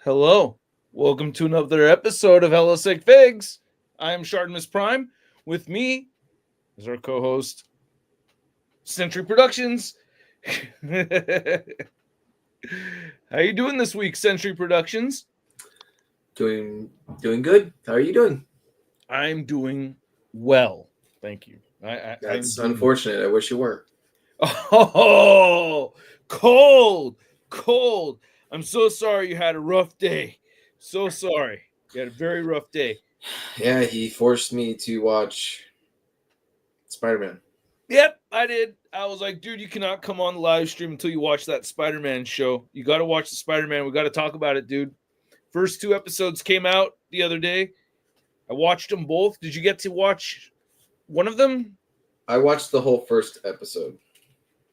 Hello, welcome to another episode of Hello Sick Figs. I am Shardimus Prime. With me is our co-host, Century Productions. How you doing this week, Century Productions? Doing good. How are you doing? I'm doing well, thank you. That's unfortunate. I wish you were. Oh, cold. I'm so sorry you had a rough day. So sorry. You had a very rough day. Yeah, he forced me to watch Spider-Man. Yep, I did. I was like, dude, you cannot come on the live stream until you watch that Spider-Man show. You got to watch the Spider-Man. We got to talk about it, dude. First 2 episodes came out the other day. I watched them both. Did you get to watch one of them? I watched the whole first episode.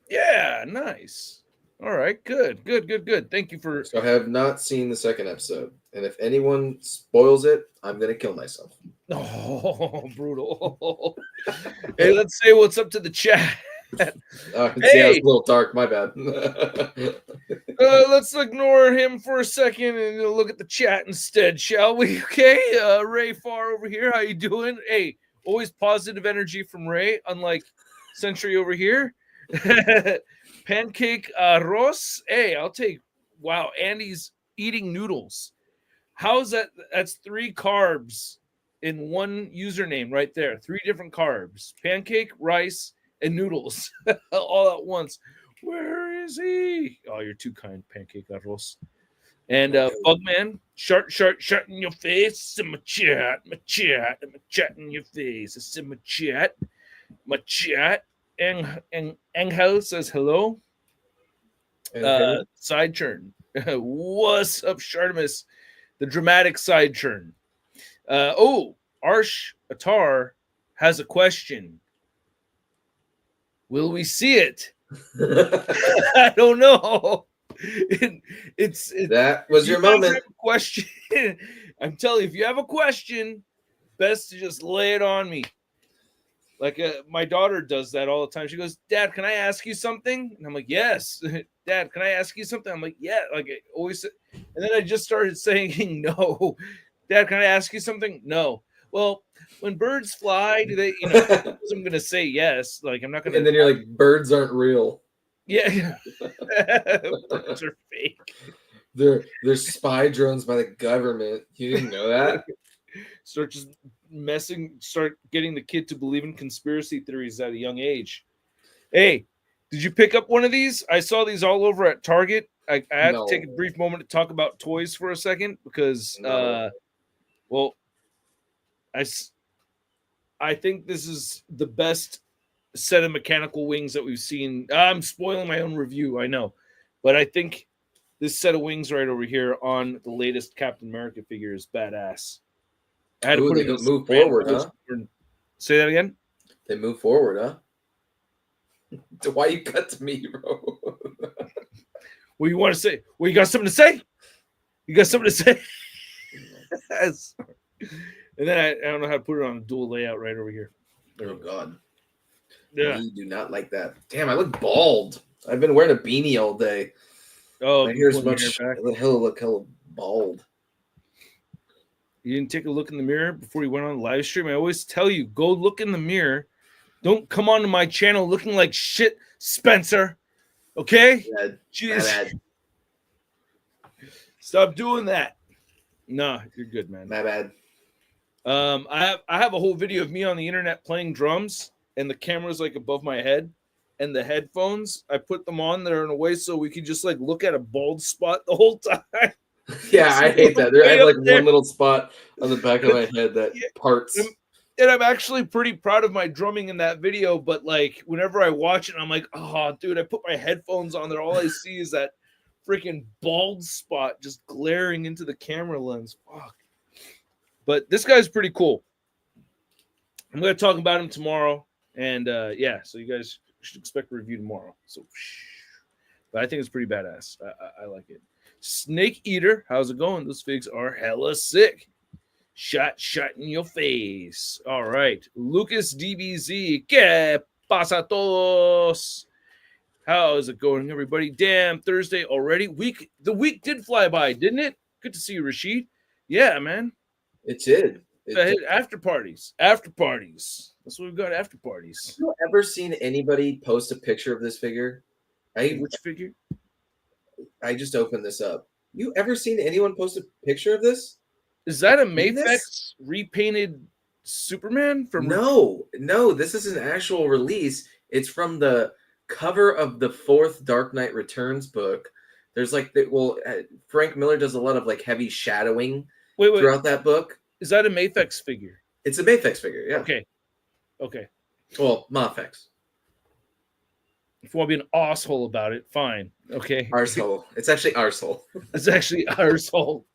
Yeah, nice. All right, good. Thank you for... So I have not seen the second episode. And if anyone spoils it, I'm going to kill myself. Oh, brutal. Hey, let's say what's up to the chat. Yeah, it's a little dark. My bad. Let's ignore him for a second and look at the chat instead, shall we? Okay, Ray Farr over here. How you doing? Hey, always positive energy from Ray, unlike Century over here. Pancake arroz. Hey, I'll take. Wow, Andy's eating noodles. How's that? That's 3 carbs in one username right there. 3 different carbs: pancake, rice, and noodles, all at once. Where is he? Oh, you're too kind, Pancake arroz. And Bugman, shart in your face. My chat in your face. It's in my chat. Angel says hello. Side churn. What's up, Shardimus? The dramatic side churn. Arsh Attar has a question. Will we see it? I don't know. That was your moment. Have a question. I'm telling you, if you have a question, best to just lay it on me. Like my daughter does that all the time. She goes, "Dad, can I ask you something?" And I'm like, "Yes." "Dad, can I ask you something?" I'm like, "Yeah." Like I always. And then I just started saying, "No." "Dad, can I ask you something?" "No." Well, when birds fly, do they? I'm gonna say yes. Like I'm not gonna. And then you're like, birds aren't real. Yeah, birds are fake. They're spy drones by the government. You didn't know that? Start getting the kid to believe in conspiracy theories at a young age. Hey, did you pick up one of these? I saw these all over at Target. I have to take a brief moment to talk about toys for a second because, I think this is the best set of mechanical wings that we've seen. I'm spoiling my own review, I know, but I think this set of wings right over here on the latest Captain America figure is badass. I had to put it move forward, huh? Say that again? They move forward, huh? Why you cut to me, bro? What do you want to say? Well, you got something to say? You got something to say? And then I don't know how to put it on a dual layout right over here. Oh, God. Yeah. You do not like that. Damn, I look bald. I've been wearing a beanie all day. Oh, my hair's much. I look hella bald. You didn't take a look in the mirror before you went on the live stream? I always tell you, go look in the mirror. Don't come onto my channel looking like shit, Spencer. Okay? Jeez. Stop doing that. No, you're good, man. My bad. I have a whole video of me on the internet playing drums, and the camera's like above my head, and the headphones, I put them on there in a way so we could just like look at a bald spot the whole time. Yeah, I hate that. I have like one little spot on the back of my head that parts. And I'm actually pretty proud of my drumming in that video, but like whenever I watch it, I'm like, oh, dude, I put my headphones on there. All I see is that freaking bald spot just glaring into the camera lens. Fuck. But this guy's pretty cool. I'm going to talk about him tomorrow. And so you guys should expect a review tomorrow. So, but I think it's pretty badass. I like it. Snake Eater, how's it going? Those figs are hella sick. Shot in your face. All right. Lucas DBZ, ¿Qué pasa todos? How is it going, everybody? Damn, Thursday already. The week did fly by, didn't it? Good to see you, Rashid. Yeah, man. It did. After parties. That's what we've got, after parties. Have you ever seen anybody post a picture of this figure? Which figure? I just opened this up. You ever seen anyone post a picture of this? Is that a Mafex repainted Superman? No, this is an actual release. It's from the cover of the 4th Dark Knight Returns book. There's Frank Miller does a lot of like heavy shadowing throughout that book. Is that a Mafex figure? It's a Mafex figure, yeah. Okay. Well, Mafex. If you want to be an asshole about it, fine. Okay. Arsehole. It's actually arsehole. It's actually arsehole.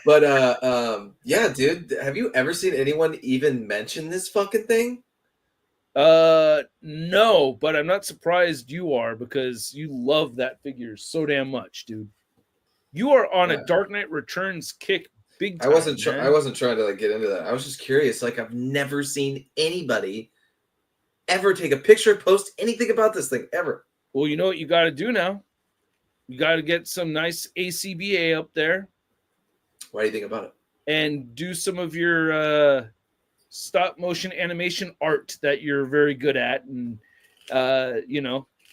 But yeah, dude, have you ever seen anyone even mention this fucking thing? No, but I'm not surprised you are, because you love that figure so damn much, dude. You are on a Dark Knight Returns kick big time. I wasn't trying to like get into that. I was just curious. Like, I've never seen anybody ever take a picture, post anything about this thing ever. Well, you know what you got to do now? You got to get some nice ACBA up there. What do you think about it? And do some of your stop motion animation art that you're very good at, and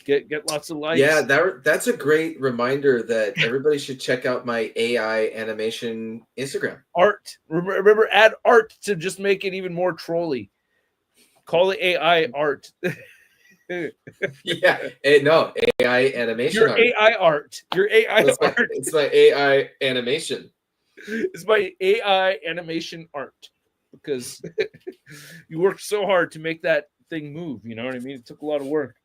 get lots of likes. Yeah, that's a great reminder that everybody should check out my AI animation Instagram. Art. Remember, add art to just make it even more trolly. Call it AI art. Yeah, no, AI animation. Your art. AI art. Your AI art. It's my AI animation. It's my AI animation art, because you worked so hard to make that thing move. You know what I mean? It took a lot of work,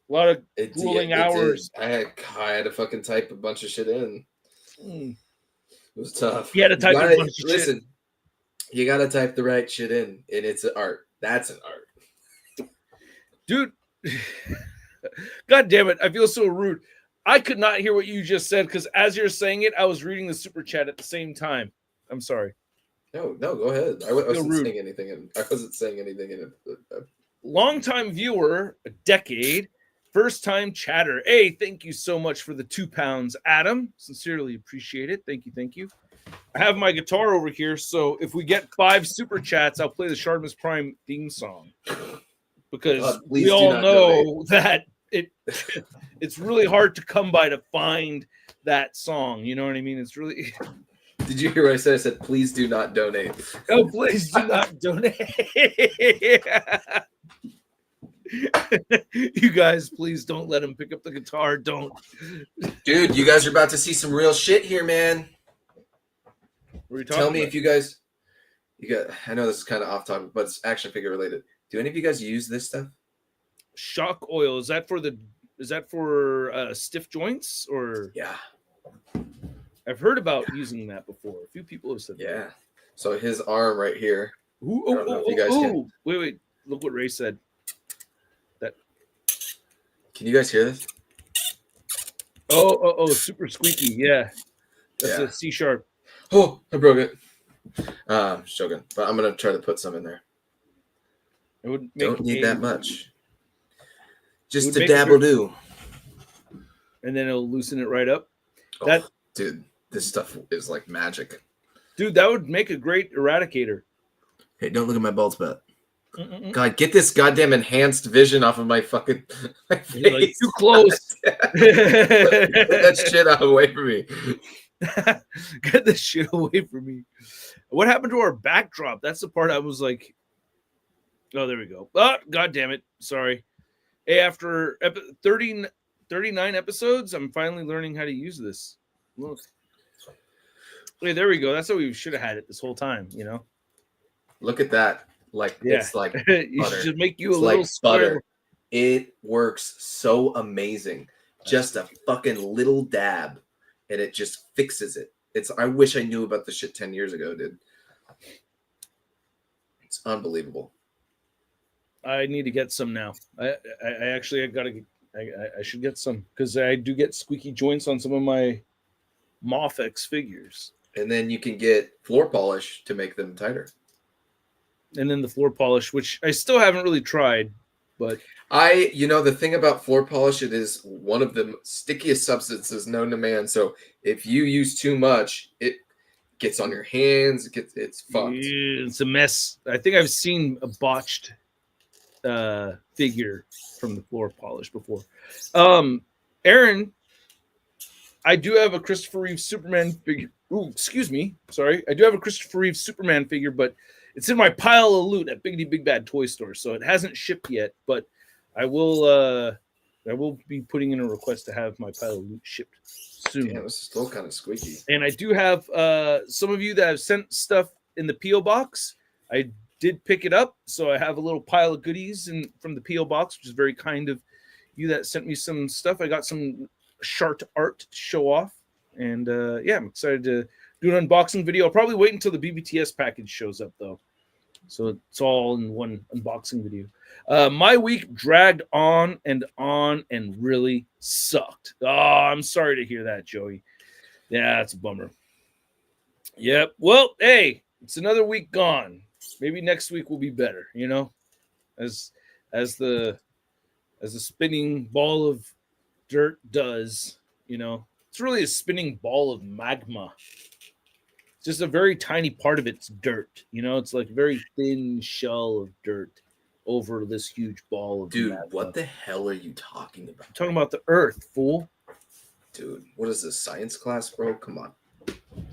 a lot of grueling hours. I had to fucking type a bunch of shit in. It was tough. You had to type a bunch of shit. You got to type the right shit in, and it's an art. That's an art. Dude. God damn it. I feel so rude. I could not hear what you just said, because as you're saying it, I was reading the super chat at the same time. I'm sorry. No, go ahead. I wasn't saying anything. I wasn't saying anything in it. Long-time viewer, a decade, first-time chatter. Hey, thank you so much for the £2, Adam. Sincerely appreciate it. Thank you. I have my guitar over here, so if we get 5 super chats, I'll play the Sharpness Prime theme song. Because we all know that it's really hard to come by to find that song. You know what I mean? It's really. Did you hear what I said? I said, please do not donate. Oh, please do not donate. You guys, please don't let him pick up the guitar. Don't. Dude, you guys are about to see some real shit here, man. What are you talking Tell me about? if you guys. I know this is kind of off topic, but it's action figure related. Do any of you guys use this stuff? Shock oil. Is that for stiff joints, or? Yeah. I've heard about using that before. A few people have said that. Yeah. So his arm right here. Ooh, I don't know if you guys can. Wait. Look what Ray said. Can you guys hear this? Oh, super squeaky. Yeah. That's a C sharp. Oh, I broke it. Just joking. But I'm going to try to put some in there. It would don't need that much. Just a dabble do. And then it'll loosen it right up. Dude, this stuff is like magic. Dude, that would make a great eradicator. Hey, don't look at my bald spot. God, get this goddamn enhanced vision off of my fucking face. You're like, too close. Get that shit away from me. Get this shit away from me. What happened to our backdrop? That's the part I was like, oh, there we go. Oh, God damn it. Sorry. Hey, after 39 episodes, I'm finally learning how to use this. Look. Hey, there we go. That's how we should have had it this whole time, you know? Look at that. It's like it should make you a little like butter. It works so amazing. just a fucking little dab, and it just fixes it. I wish I knew about this shit 10 years ago, dude. It's unbelievable. I need to get some now. I should get some because I do get squeaky joints on some of my Mofex figures. And then you can get floor polish to make them tighter. And then the floor polish, which I still haven't really tried, but the thing about floor polish, it is one of the stickiest substances known to man. So if you use too much, it gets on your hands. It's fucked. It's a mess. I think I've seen a botched figure from the floor polish before. Aaron, I do have a Christopher Reeve Superman figure. Ooh, excuse me. Sorry. I do have a Christopher Reeve Superman figure, but it's in my pile of loot at Biggity Big Bad Toy Store, so it hasn't shipped yet, but I will be putting in a request to have my pile of loot shipped soon. Yeah, this is still kind of squeaky. And I do have some of you that have sent stuff in the P.O. box. I did pick it up, so I have a little pile of goodies from the P.O. box, which is very kind of you that sent me some stuff. I got some Shart art to show off, and I'm excited to do an unboxing video. I'll probably wait until the BBTS package shows up, though. So it's all in one unboxing video. My week dragged on and really sucked. Oh, I'm sorry to hear that, Joey. Yeah, that's a bummer. Yep. Well, hey, it's another week gone. Maybe next week will be better, as the spinning ball of dirt does, It's really a spinning ball of magma. It's just a very tiny part of it's dirt, It's like a very thin shell of dirt over this huge ball of Dude, magma. what the hell are you talking about? I'm talking about the Earth, fool. Dude, what is this, science class, bro? Come on.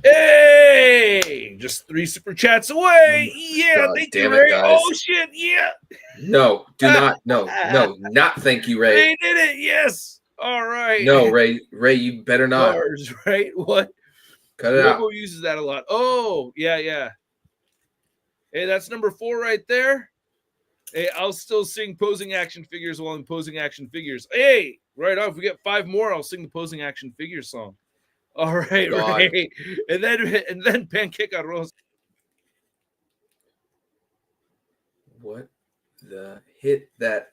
Hey! Just 3 super chats away. Yeah, God, thank damn you, it, Ray. guys. Oh, shit, yeah. No, do not. No, not thank you, Ray. Ray did it, yes. All right. No, Ray, you better not. Cars, right? What? Cut it out. Robo uses that a lot. Oh, yeah. Hey, that's number 4 right there. Hey, I'll still sing posing action figures while I'm posing action figures. Hey, right off, we get 5 more. I'll sing the posing action figure song. All right, right. And then Pancake Arroz. What the hit that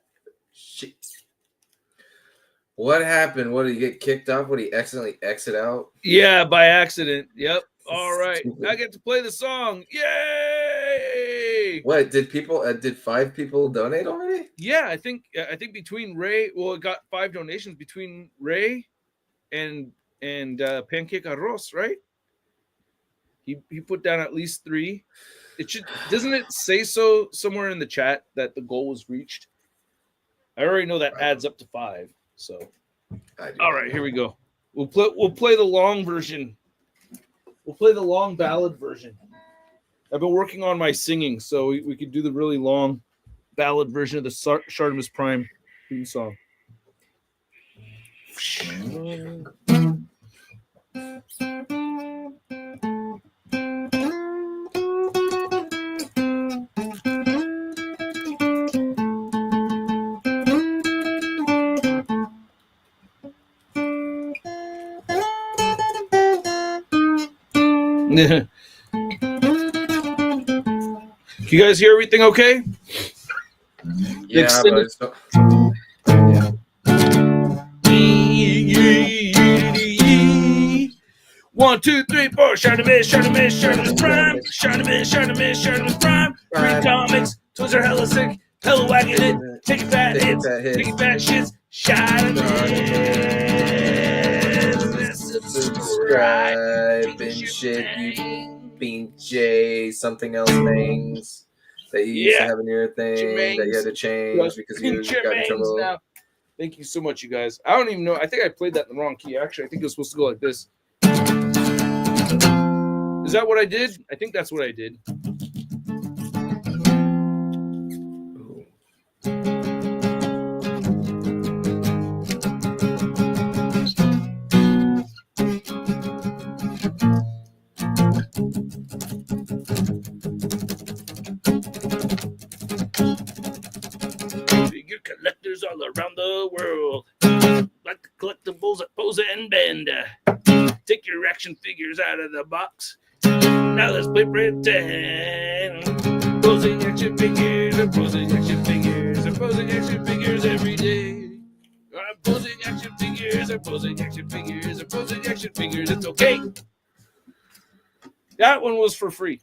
shit? What happened? What, did he get kicked off? What, did he accidentally exit out? Yeah, by accident. Yep. All right. Stupid. I get to play the song. Yay! What, did 5 people donate already? Yeah, I think between Ray, it got 5 donations between Ray and Pancake Arroz, right? He put down at least 3. Doesn't it say so somewhere in the chat that the goal was reached? I already know that adds up to 5. So, all right, here we go. We'll play the long version. We'll play the long ballad version. I've been working on my singing, so we could do the really long ballad version of the Shartimus Prime theme song. Can you guys hear everything okay? Yeah, but it's not... yeah. 1, 2, 3, 4. Shartimus Prime. Shartimus Prime. 3 comics. Toys are hella sick. Hella wagging it. Taking fat hits. Taking fat shits. Shartimus. Subscribe and shit, you Bean J something else things that you used to have in your thing that you had to change because you got in trouble. Now. Thank you so much, you guys. I don't even know. I think I played that in the wrong key. Actually, I think it was supposed to go like this. Is that what I did? I think that's what I did. Figure collectors all around the world like to collect them your action figures out of the box. Now let's play pretend. Posing action figures, posing action figures, posing action figures every day. I'm posing action figures, posing action figures, posing action figures. It's okay. That one was for free.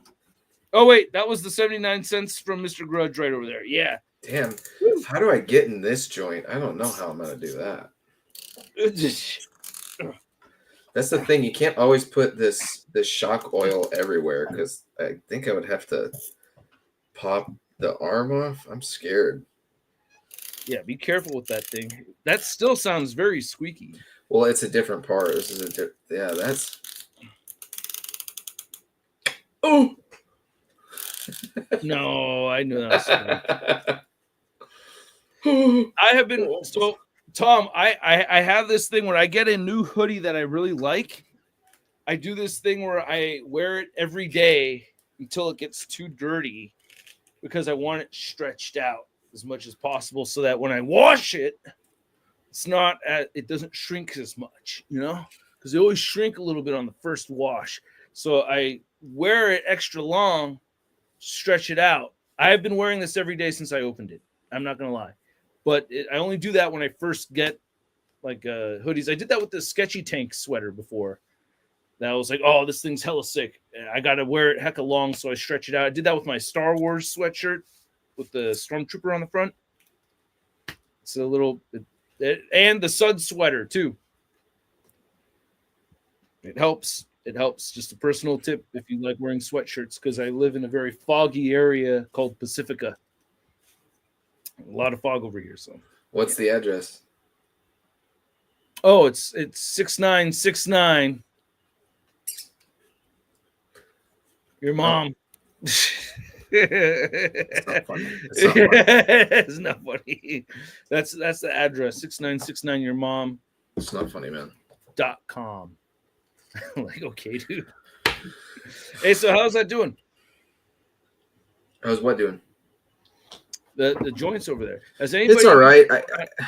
Oh, wait, that was the 79 cents from Mr. Grudge right over there. Yeah. Damn. How do I get in this joint? I don't know how I'm going to do that. That's the thing. You can't always put this shock oil everywhere because I think I would have to pop the arm off. I'm scared. Yeah, be careful with that thing. That still sounds very squeaky. Well, it's a different part. This is yeah, that's... Oh! No, I knew that was I have been... So, Tom, I have this thing where I get a new hoodie that I really like. I do this thing where I wear it every day until it gets too dirty because I want it stretched out as much as possible so that when I wash it, it doesn't shrink as much, you know, because they always shrink a little bit on the first wash. So I wear it extra long, stretch it out. I've been wearing this every day since I opened it. I'm not going to lie. But I only do that when I first get like hoodies. I did that with the Sketchy Tank sweater before. That was like, oh, this thing's hella sick. I got to wear it hecka long, so I stretch it out. I did that with my Star Wars sweatshirt with the Stormtrooper on the front. It's a little... and the Sud sweater, too. It helps. It helps. Just a personal tip if you like wearing sweatshirts, because I live in a very foggy area called Pacifica. A lot of fog over here. So, what's the address? Oh, it's 6969. Your mom. It's not funny. It's not funny. That's the address. 6969 your mom. It's not funny, man. .com. Like, okay, dude. Hey, so how's that doing? How's what doing? The joints over there. Has anybody It's all right.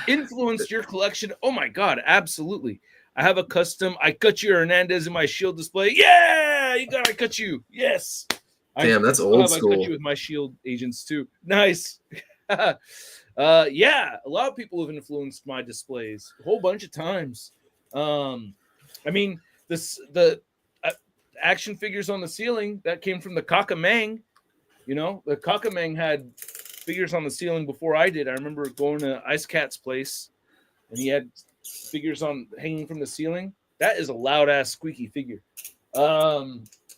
influenced your collection? Oh my god, absolutely. I have a custom I cut you Hernandez in my Shield display. Yeah, you got I cut you. Yes. Damn, that's old school. I cut you with my Shield agents too. Nice. Yeah, a lot of people have influenced my displays a whole bunch of times. I mean, the action figures on the ceiling that came from the Kakamang. You know, the Kakamang had figures on the ceiling before I did. I remember going to Ice Cat's place, and he had figures hanging from the ceiling. That is a loud ass squeaky figure.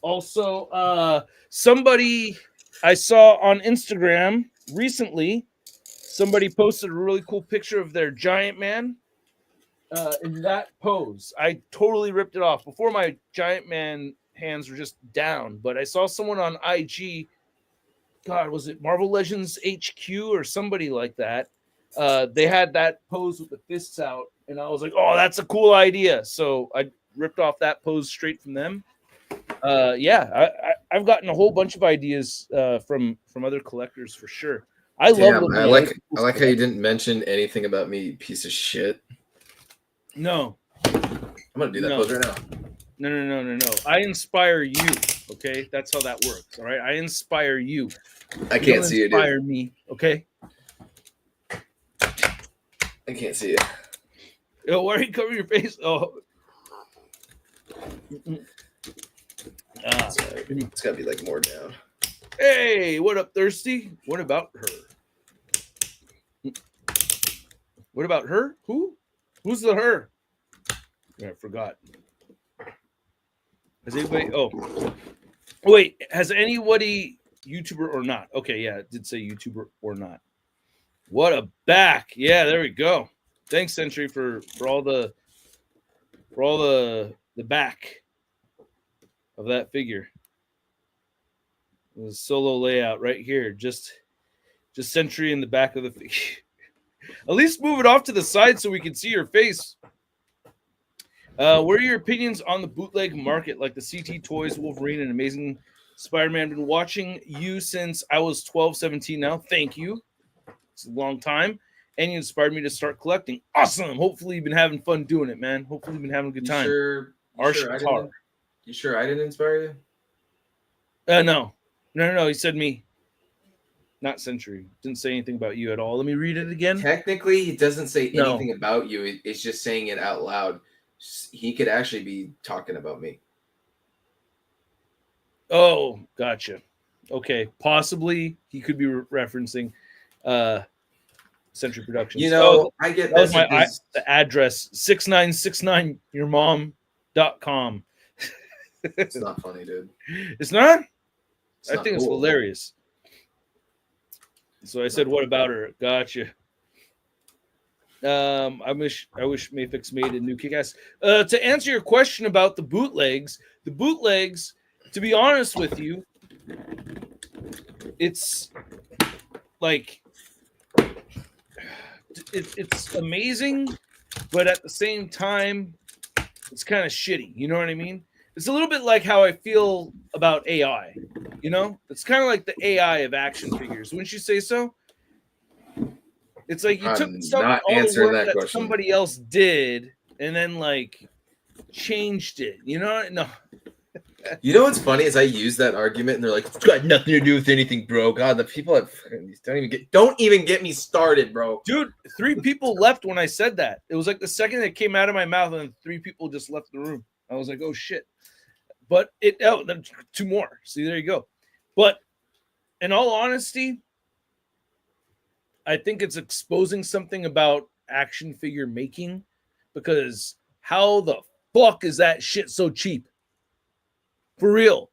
Also, somebody I saw on Instagram recently, somebody posted a really cool picture of their Giant Man in that pose. I totally ripped it off. Before, my Giant Man hands were just down, but I saw someone on IG, God, was it Marvel Legends HQ or somebody like that? They had that pose with the fists out, and I was like, oh, that's a cool idea. So I ripped off that pose straight from them. Yeah, I've gotten a whole bunch of ideas from other collectors for sure. I love them. I like how you didn't mention anything about me, piece of shit. No. I'm gonna do that pose right now. No. I inspire you. Okay, that's how that works. All right, I inspire you. I can't see you, dude. Inspire me. Okay. I can't see it. Yo, why are you covering your face? Oh. Sorry. It's gotta be like more down. Hey, what up, Thirsty? What about her? What about her? Who? Who's the her? Yeah, I forgot. Has anybody? Oh, wait. Has anybody YouTuber or not? Okay, yeah, it did say YouTuber or not. What a back! Yeah, there we go. Thanks, Century, for all the back of that figure. The solo layout right here, just Century in the back of the figure. At least move it off to the side so we can see your face. What are your opinions on the bootleg market, like the CT Toys, Wolverine, and Amazing Spider-Man? Been watching you since I was 12, 17 now. Thank you. It's a long time. And you inspired me to start collecting. Awesome. Hopefully you've been having fun doing it, man. Hopefully you've been having a good time. Sure Arshtar. You sure I didn't inspire you? No. He said me. Not Century. Didn't say anything about you at all. Let me read it again. Technically, he doesn't say No. anything about you. It's just saying it out loud. He could actually be talking about me. Oh, gotcha. Okay, possibly he could be referencing Century Productions. You know, I get that was my messages. address 6969yourmom.com. It's not funny, dude. It's not? It's I not think it's cool. hilarious. So I said, "What about her?" Gotcha. I wish Mayfix made a new kick-ass. To answer your question about the bootlegs, to be honest with you, it's like it's amazing, but at the same time, it's kind of shitty. You know what I mean? It's a little bit like how I feel about AI. You know, it's kind of like the AI of action figures. Wouldn't you say so? It's like you took not all the answering work that that question. somebody else did and then like changed it. You know? No. You know what's funny is I use that argument and they're like, it's got nothing to do with anything, bro. God, the people that don't even get me started, bro. Dude, 3 people left when I said that. It was like the second it came out of my mouth, and 3 people just left the room. I was like, oh shit. But then 2 more. See, there you go. But in all honesty, I think it's exposing something about action figure making, because how the fuck is that shit so cheap? For real.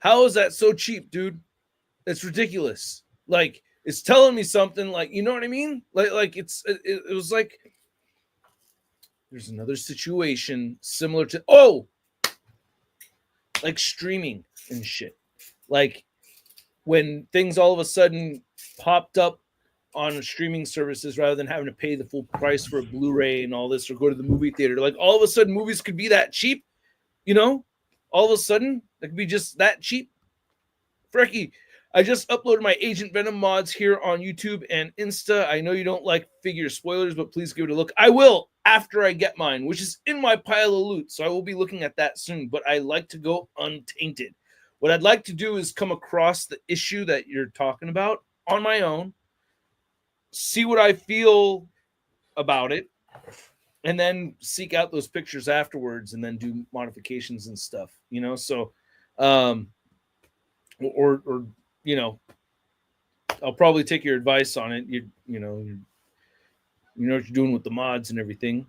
How is that so cheap, dude? It's ridiculous. Like, it's telling me something, like, you know what I mean? Like it was like there's another situation similar to like streaming and shit. Like when things all of a sudden popped up on streaming services rather than having to pay the full price for a Blu-ray and all this, or go to the movie theater. Like all of a sudden movies could be that cheap, you know? All of a sudden it could be just that cheap. Frecky, I just uploaded my Agent Venom mods here on YouTube and Insta. I know you don't like figure spoilers, but please give it a look. I will after I get mine, which is in my pile of loot. So I will be looking at that soon, but I like to go untainted. What I'd like to do is come across the issue that you're talking about on my own, see what I feel about it, and then seek out those pictures afterwards and then do modifications and stuff, you know? So, or you know, I'll probably take your advice on it. You know what you're doing with the mods and everything.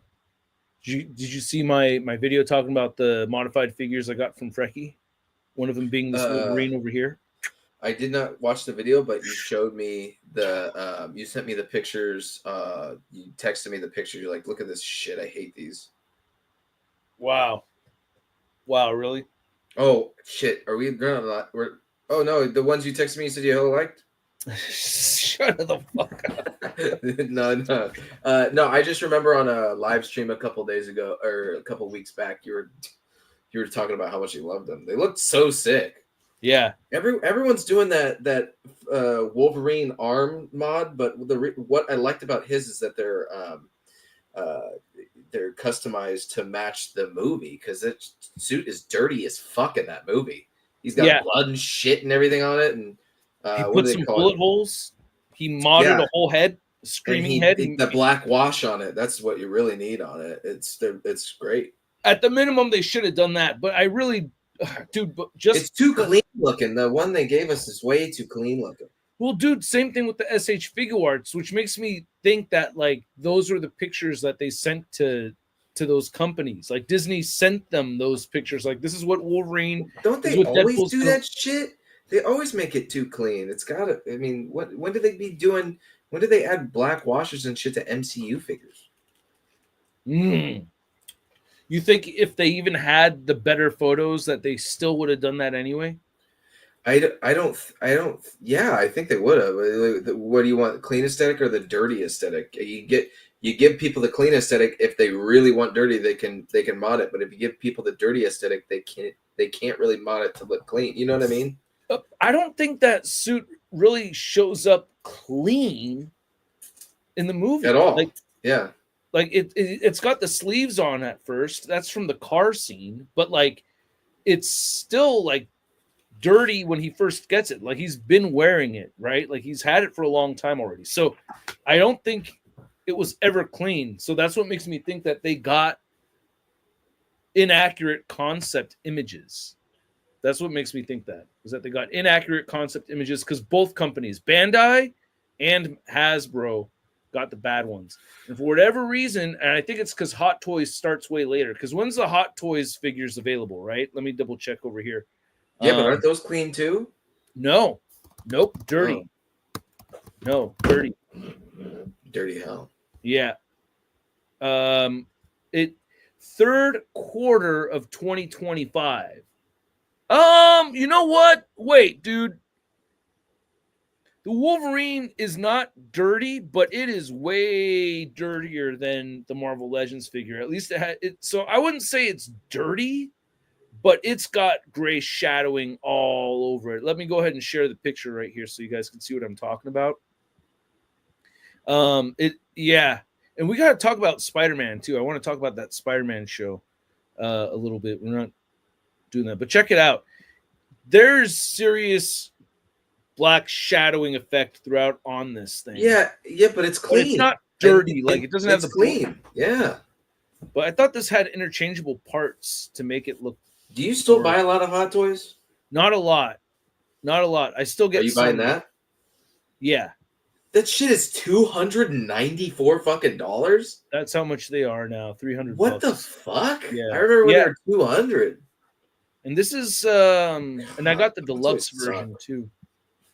Did you see my video talking about the modified figures I got from Frecky? One of them being this Wolverine over here. I did not watch the video, but you showed me you sent me the pictures. You texted me the pictures. You're like, look at this shit. I hate these. Wow, really? Oh shit. Are we gonna? Oh no, the ones you texted me. You said you liked. Shut the fuck up. No. I just remember on a live stream a couple days ago or a couple weeks back, you were talking about how much you loved them. They looked so sick. Yeah. Everyone's doing that Wolverine arm mod, but what I liked about his is that they're customized to match the movie, because that suit is dirty as fuck in that movie. He's got blood and shit and everything on it, and he put some bullet holes. He modded a whole head, screaming head. The black wash on it. That's what you really need on it. It's great. At the minimum, they should have done that. But I really, dude, it's too clean looking. The one they gave us is way too clean looking. Well, dude, same thing with the SH Figure Arts, which makes me think that like those were the pictures that they sent to those companies. Like Disney sent them those pictures. Like, this is what Wolverine. Don't they always do that shit? They always make it too clean. It's gotta. I mean, when did they be doing? When did they add black washers and shit to MCU figures? You think if they even had the better photos that they still would have done that anyway? I don't. Yeah, I think they would have. What do you want, clean aesthetic or the dirty aesthetic? You give people the clean aesthetic. If they really want dirty, they can mod it. But if you give people the dirty aesthetic, they can't really mod it to look clean. You know what I mean? I don't think that suit really shows up clean in the movie at all. Like, yeah. like it's got the sleeves on at first. That's from the car scene, but like it's still like dirty when he first gets it. Like he's been wearing it, right? Like he's had it for a long time already. So I don't think it was ever clean. So that's what makes me think that they got inaccurate concept images. That's what makes me think that is that they got inaccurate concept images because both companies, Bandai and Hasbro, got the bad ones. And for whatever reason, and I think it's because Hot Toys starts way later. Because when's the Hot Toys figures available, right? Let me double check over here. Yeah, but aren't those clean too? No. Nope. Dirty. Oh. No, dirty. Dirty hell. Yeah. It third quarter of 2025. You know what? Wait, dude. The Wolverine is not dirty, but it is way dirtier than the Marvel Legends figure. At least it had it. So I wouldn't say it's dirty, but it's got gray shadowing all over it. Let me go ahead and share the picture right here so you guys can see what I'm talking about. And we got to talk about Spider-Man too. I want to talk about that Spider-Man show a little bit. We're not doing that, but check it out. There's serious black shadowing effect throughout on this thing. Yeah, but it's clean. But it's not dirty. Like it doesn't have the clean. Yeah. But I thought this had interchangeable parts to make it look. Do you still buy a lot of Hot Toys? Not a lot. Not a lot. I still get. Are you buying that? Yeah. That shit is $294 fucking dollars. That's how much they are now. $300. What the fuck? Yeah. I remember when they were $200. And this is and I got the deluxe version too.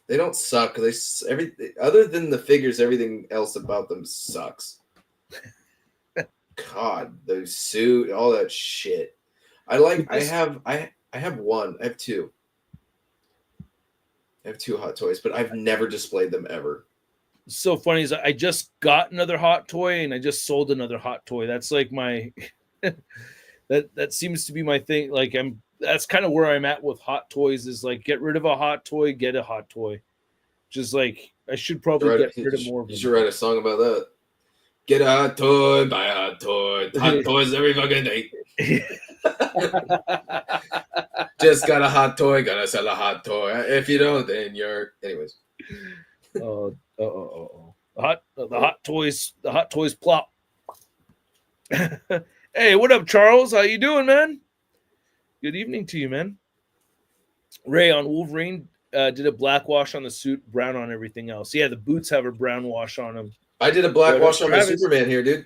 They don't suck. Everything other than the figures, everything else about them sucks. God, the suit, all that shit. I have one. I have two. I have two Hot Toys, but I've never displayed them ever. So funny is I just got another Hot Toy and I just sold another Hot Toy. That's like my that seems to be my thing. Like that's kind of where I'm at with Hot Toys is like get rid of a Hot Toy, get a Hot Toy. Just like I should probably get rid of more of them. You should write a song about that. Get a Hot Toy, buy a Hot Toy. Hot Toys every fucking day. Just got a Hot Toy, gotta sell a Hot Toy. If you don't, then you're anyways. The Hot Toys plop. Hey, what up, Charles? How you doing, man? Good evening to you, man. Ray on Wolverine did a black wash on the suit, brown on everything else. Yeah, the boots have a brown wash on them. I did a black wash on my Superman here, dude.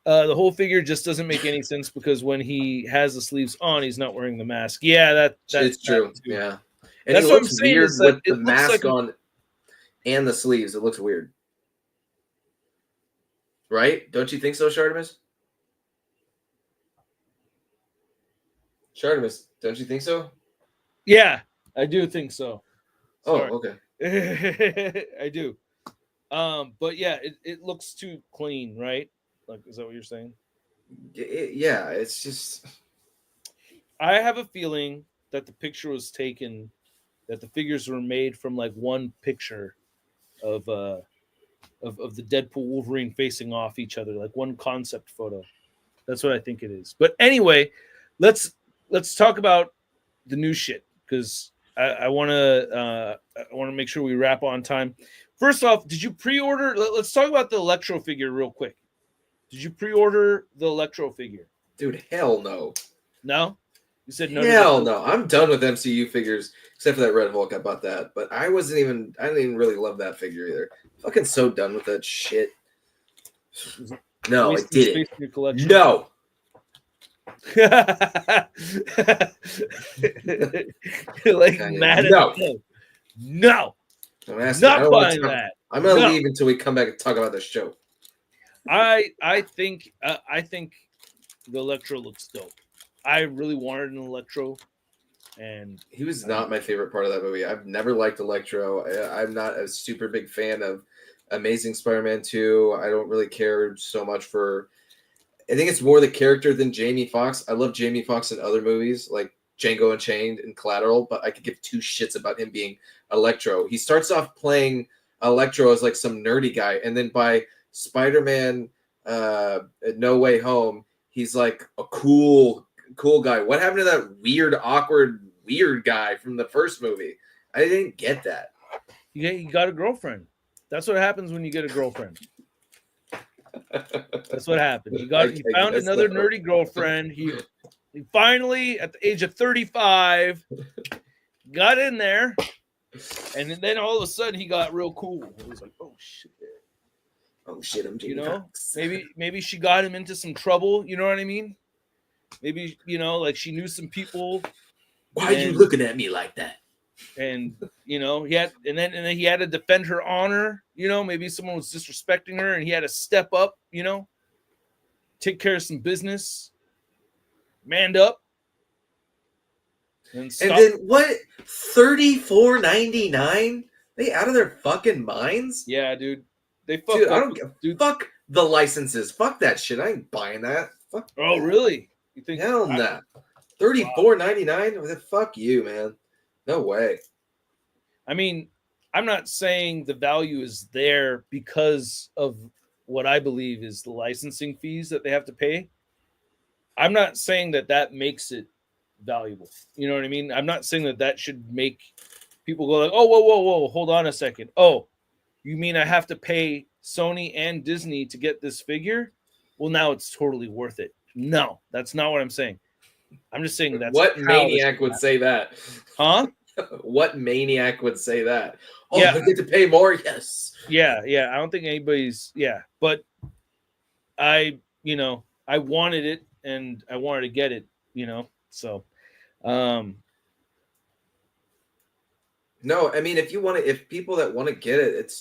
The whole figure just doesn't make any sense because when he has the sleeves on, he's not wearing the mask. Yeah, that's true. Yeah, and that's it what I'm looks saying. Weird with the like mask on and the sleeves. It looks weird, right? Don't you think so, Shartimus? Shartimus, don't you think so? Yeah, I do think so. Sorry. Oh, okay. I do. But yeah, it looks too clean, right? Like, is that what you're saying? Yeah, it's just. I have a feeling that the picture was taken, that the figures were made from like one picture of the Deadpool Wolverine facing off each other, like one concept photo. That's what I think it is. But anyway, let's talk about the new shit because I want to make sure we wrap on time. First off, did you pre-order? Let's talk about the Electro figure real quick. Did you pre-order the Electro figure? Dude, hell no. No? You said no. Hell no. I'm done with MCU figures, except for that Red Hulk. I bought that. But I didn't even really love that figure either. Fucking so done with that shit. No, I didn't. No. Like mad at me. No. Not buying that. I'm gonna leave until we come back and talk about this show. I think the Electro looks dope. I really wanted an Electro, and he was not my favorite part of that movie. I've never liked Electro. I'm not a super big fan of Amazing Spider-Man 2. I don't really care so much for. I think it's more the character than Jamie Foxx. I love Jamie Foxx in other movies like Django Unchained and Collateral, but I could give two shits about him being Electro. He starts off playing Electro as like some nerdy guy, and then by Spider-Man No Way Home, he's like a cool guy. What happened to that weird, awkward, weird guy from the first movie? I didn't get that. You got a girlfriend. That's what happens when you get a girlfriend. That's what happened. He found guess another so. nerdy girlfriend. He finally, at the age of 35, got in there, and then all of a sudden he got real cool. It was like, oh shit, I'm Jamie Foxx. maybe she got him into some trouble. You know what I mean? Maybe like she knew some people. Why are you looking at me like that? And he had, and then he had to defend her honor. Maybe someone was disrespecting her, and he had to step up. Take care of some business, manned up, and then what? $34.99? They out of their fucking minds? Yeah, dude. They fuck. Dude, I don't give. Fuck the licenses. Fuck that shit. I ain't buying that. Fuck. Oh, really? You think? Hell nah. $34.99? Fuck you, man. No way. I mean, I'm not saying the value is there because of what I believe is the licensing fees that they have to pay. I'm not saying that makes it valuable. You know what I mean? I'm not saying that should make people go like, oh, whoa, hold on a second. Oh, you mean I have to pay Sony and Disney to get this figure? Well, now it's totally worth it. No, that's not what I'm saying. I'm just saying that's what maniac would say that. Huh? What maniac would say that? Oh, yeah. I get to pay more? Yes. Yeah. I don't think anybody's. Yeah, but I wanted it and I wanted to get it. So. No, I mean, if people that want to get it,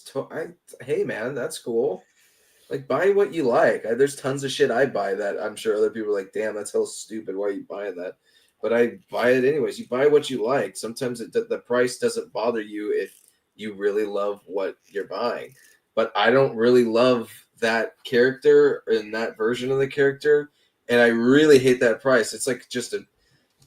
hey man, that's cool. Like, buy what you like. There's tons of shit I buy that I'm sure other people are like, damn, that's hell stupid. Why are you buying that? But I buy it anyways. You buy what you like. Sometimes the price doesn't bother you if you really love what you're buying. But I don't really love that character and that version of the character, and I really hate that price. It's like just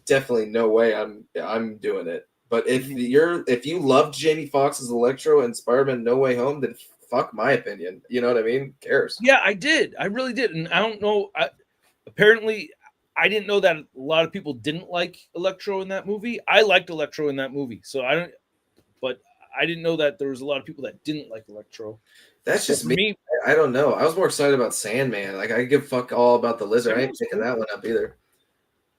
definitely no way I'm doing it. But if you loved Jamie Foxx's Electro and Spider-Man No Way Home, then fuck my opinion. You know what I mean? Who cares? Yeah, I did. I really did. And I don't know. Apparently, I didn't know that a lot of people didn't like Electro in that movie. I liked Electro in that movie. So but I didn't know that there was a lot of people that didn't like Electro. That's just me. I don't know. I was more excited about Sandman. Like, I give fuck all about the lizard. I ain't picking that one up either.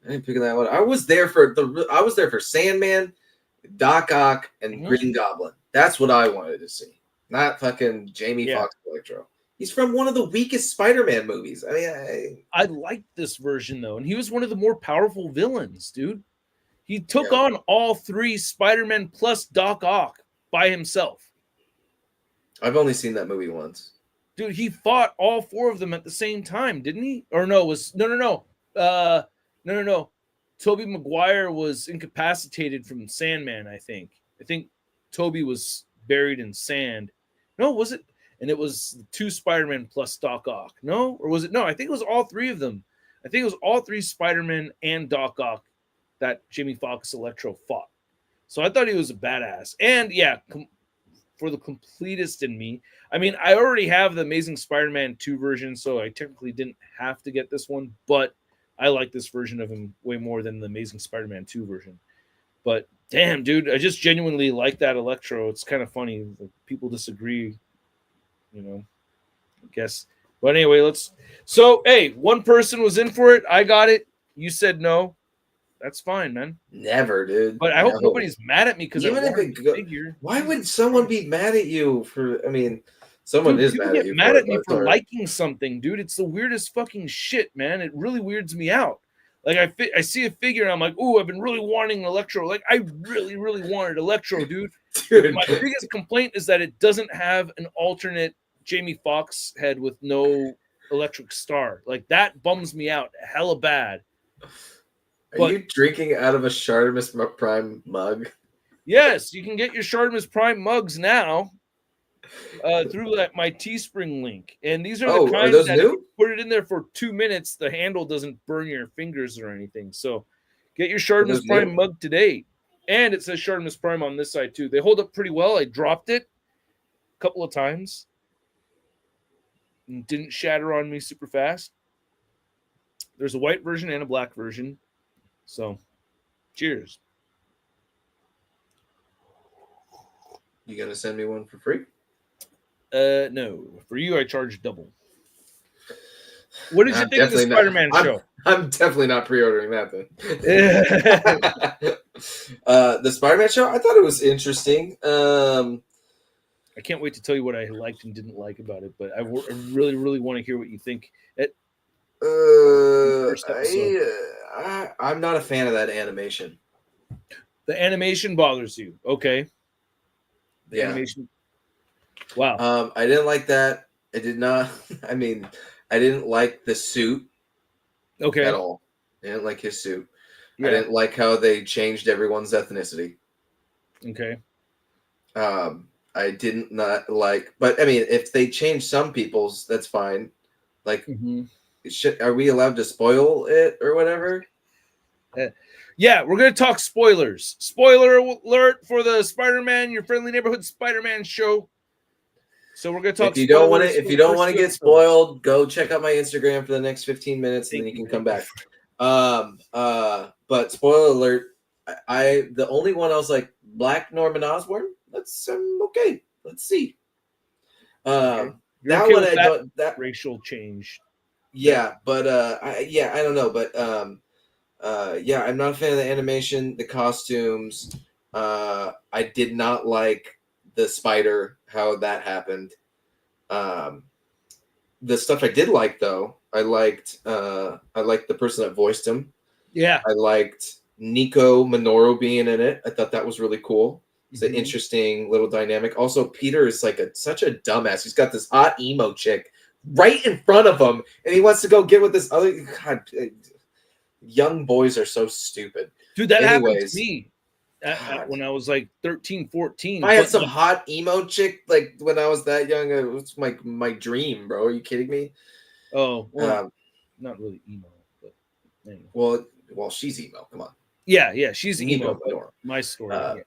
I ain't picking that one. I was there for Sandman, Doc Ock, and Green Goblin. That's what I wanted to see. Not fucking Jamie Foxx Electro. He's from one of the weakest Spider-Man movies. I mean, I liked this version though, and he was one of the more powerful villains, dude. He took on all three Spider-Man plus Doc Ock by himself. I've only seen that movie once. Dude, he fought all four of them at the same time, didn't he? Or no, no. Tobey Maguire was incapacitated from Sandman, I think. I think Tobey was buried in sand. No, was it? And it was two Spider-Man plus Doc Ock. No? Or was it? No, I think it was all three of them. I think it was all three Spider-Man and Doc Ock that Jamie Foxx Electro fought. So I thought he was a badass. And yeah, for the completist in me, I mean, I already have the Amazing Spider-Man 2 version, so I technically didn't have to get this one, but I like this version of him way more than the Amazing Spider-Man 2 version. But damn, dude, I just genuinely like that Electro. It's kind of funny. People disagree, I guess. But anyway, so, hey, one person was in for it. I got it. You said no. That's fine, man. Never, dude. But I hope nobody's mad at me because I wanted the figure. Why would someone be mad at you for? I mean, someone is mad at you. Mad at me for liking something, dude. It's the weirdest fucking shit, man. It really weirds me out. Like I see a figure and I'm like, ooh, I've been really wanting Electro. Like I really, really wanted Electro, dude. My biggest complaint is that it doesn't have an alternate Jamie Foxx head with no electric star. Like that bums me out hella bad. Are you drinking out of a Shartimus Prime mug? Yes, you can get your Shartimus Prime mugs now through my Teespring link. And these are the kinds that if you put it in there for 2 minutes, the handle doesn't burn your fingers or anything. So get your Shartimus Prime mug today. And it says Shartimus Prime on this side too. They hold up pretty well. I dropped it a couple of times. and didn't shatter on me super fast. There's a white version and a black version. So, cheers. You gonna send me one for free? No. For you, I charge double. What did you I'm think of the definitely Spider-Man not, show? I'm definitely not pre-ordering that then. The Spider-Man show, I thought it was interesting. I can't wait to tell you what I liked and didn't like about it, but I really, really want to hear what you think. First episode. I'm not a fan of that animation. The animation bothers you. Okay. The Yeah. animation. Wow. I didn't like that. I did not. I mean, I didn't like the suit Okay. at all. I didn't like his suit. Yeah. I didn't like how they changed everyone's ethnicity. Okay. I didn't not like, but I mean, if they change some people's, that's fine. Like, are we allowed to spoil it or whatever? Yeah, we're gonna talk spoilers. Spoiler alert for the Spider-Man, your friendly neighborhood Spider-Man show. So we're gonna talk. If you don't want to get spoiled, go check out my Instagram for the next 15 minutes, and then you can come back. But spoiler alert, the only one I was like, Black Norman Osborn. That's okay. Let's see. Okay. That okay one I don't. That racial change. Yeah, but I don't know, but yeah, I'm not a fan of the animation, the costumes. I did not like the spider, how that happened. The stuff I did like though, I liked the person that voiced him. Yeah. I liked Nico Minoru being in it. I thought that was really cool. It's an interesting little dynamic. Also, Peter is like such a dumbass. He's got this hot emo chick right in front of him, and he wants to go get with this other. God, young boys are so stupid. Dude, that happened to me when I was like 13, 14. I had some hot emo chick like when I was that young. It was my dream, bro. Are you kidding me? Oh, well, not really emo, but anyway. Well, she's emo. Come on. Yeah, she's emo. My story.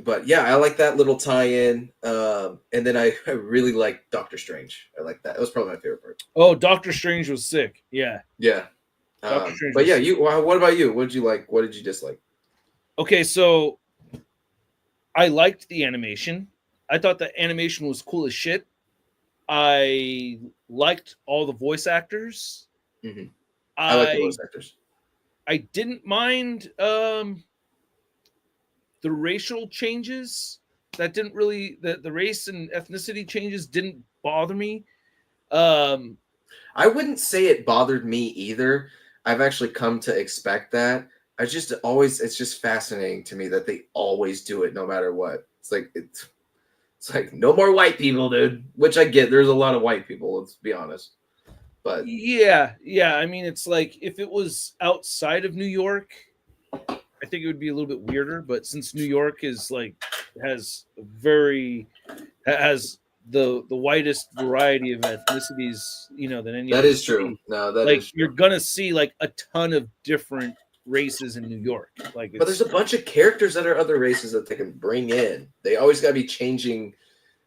But yeah, I like that little tie-in. And then I really like Doctor Strange. I like that. It was probably my favorite part. Oh, Doctor Strange was sick. Yeah. Yeah. But yeah, what about you? What did you like? What did you dislike? Okay, so I liked the animation. I thought the animation was cool as shit. I liked all the voice actors. Mm-hmm. I like the voice actors. I didn't mind the racial changes. That didn't really the race and ethnicity changes didn't bother me. I wouldn't say it bothered me either. I've actually come to expect that. It's just fascinating to me that they always do it no matter what. It's like no more white people, dude. Which I get. There's a lot of white people, let's be honest. But yeah. I mean, it's like if it was outside of New York, I think it would be a little bit weirder. But since New York is has the widest variety of ethnicities, than any that other is city, true. No, that is true. You're gonna see like a ton of different races in New York. But there's a bunch of characters that are other races that they can bring in. They always gotta be changing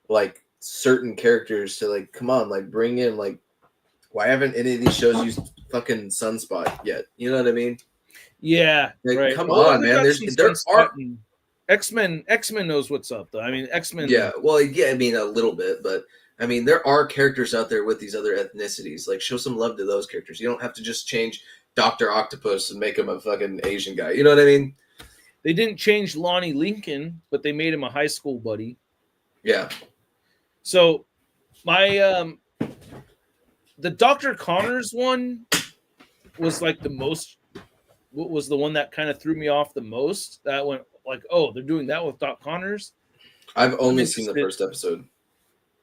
like certain characters to come on, bring in why haven't any of these shows used fucking Sunspot yet? You know what I mean? Yeah. Right. Come on, man. There are X-Men knows what's up though. I mean, X-Men. Yeah, well, yeah, I mean a little bit, but I mean there are characters out there with these other ethnicities. Show some love to those characters. You don't have to just change Dr. Octopus and make him a fucking Asian guy. You know what I mean? They didn't change Lonnie Lincoln, but they made him a high school buddy. Yeah. So my the Dr. Connors one was was the one that kind of threw me off the most. That went oh, they're doing that with Doc Connors. I've only seen the first episode.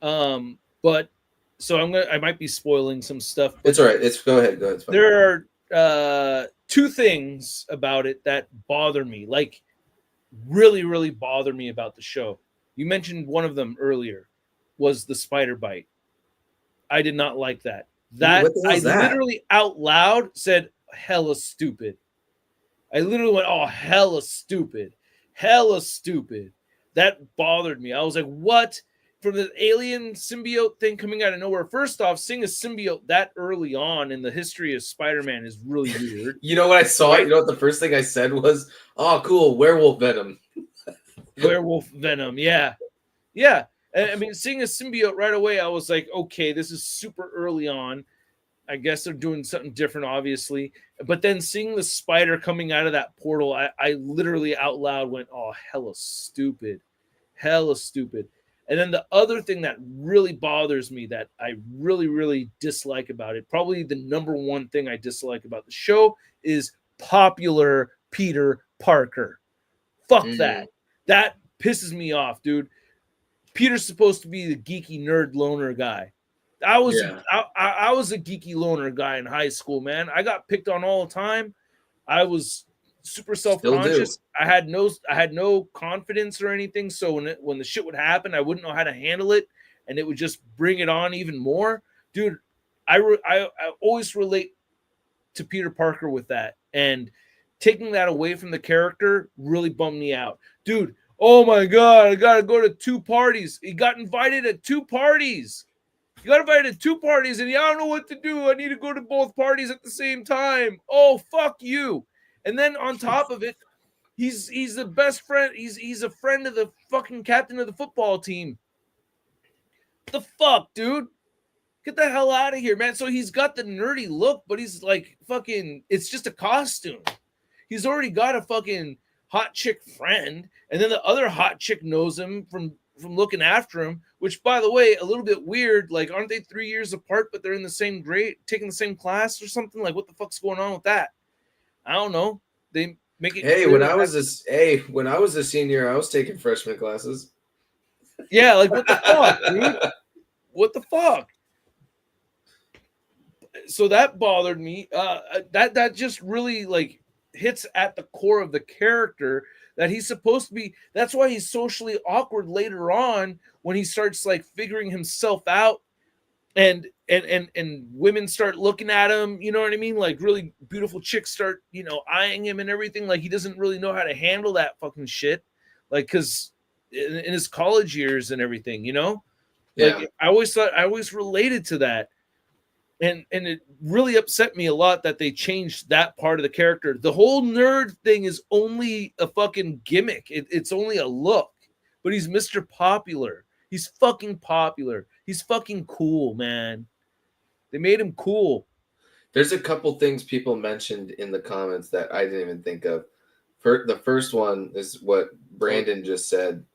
But so I might be spoiling some stuff. It's all right. Go ahead. It's fine. There are two things about it that bother me, really, really bother me about the show. You mentioned one of them earlier was the spider bite. I did not like that. Literally out loud said, hella stupid. I literally went, oh, hella stupid. Hella stupid. That bothered me. I was like, what? for the alien symbiote thing coming out of nowhere. First off, seeing a symbiote that early on in the history of Spider-Man is really weird. You know what I saw? Right? You know what the first thing I said was, "Oh, cool, werewolf venom." Werewolf venom, yeah. Yeah. I mean, seeing a symbiote right away, I was like, okay, this is super early on. I guess they're doing something different, obviously. But then seeing the spider coming out of that portal, I literally out loud went, oh, hella stupid. Hella stupid. And then the other thing that really bothers me that I really, really dislike about it, probably the number one thing I dislike about the show is popular Peter Parker. Fuck that. That pisses me off, dude. Peter's supposed to be the geeky nerd loner guy. I was a geeky loner guy in high school, man. I got picked on all the time. I was super self-conscious. I had no confidence or anything. So when the shit would happen, I wouldn't know how to handle it, and it would just bring it on even more, dude. I always relate to Peter Parker with that, and taking that away from the character really bummed me out, dude. Oh my god, I gotta go to 2 parties. He got invited at 2 parties. You got invited to 2 parties, and I don't know what to do. I need to go to both parties at the same time. Oh, fuck you. And then on top of it, he's the best friend. He's a friend of the fucking captain of the football team. The fuck, dude? Get the hell out of here, man. So he's got the nerdy look, but he's like fucking, it's just a costume. He's already got a fucking hot chick friend, and then the other hot chick knows him from looking after him, which, by the way, a little bit weird. Like, aren't they 3 years apart, but they're in the same grade, taking the same class or something? Like, what the fuck's going on with that? I don't know. They make it. Hey, when I was a senior, I was taking freshman classes. Yeah, like what the fuck, dude? What the fuck? So that bothered me. That just really like hits at the core of the character that he's supposed to be. That's why he's socially awkward later on when he starts like figuring himself out, and women start looking at him, you know what I mean? Like really beautiful chicks start, eyeing him and everything. Like he doesn't really know how to handle that fucking shit. Like, cause in his college years and everything, like I always related to that. And it really upset me a lot that they changed that part of the character. The whole nerd thing is only a fucking gimmick. It's only a look. But he's Mr. Popular. He's fucking popular. He's fucking cool, man. They made him cool. There's a couple things people mentioned in the comments that I didn't even think of. The first one is what Brandon just said.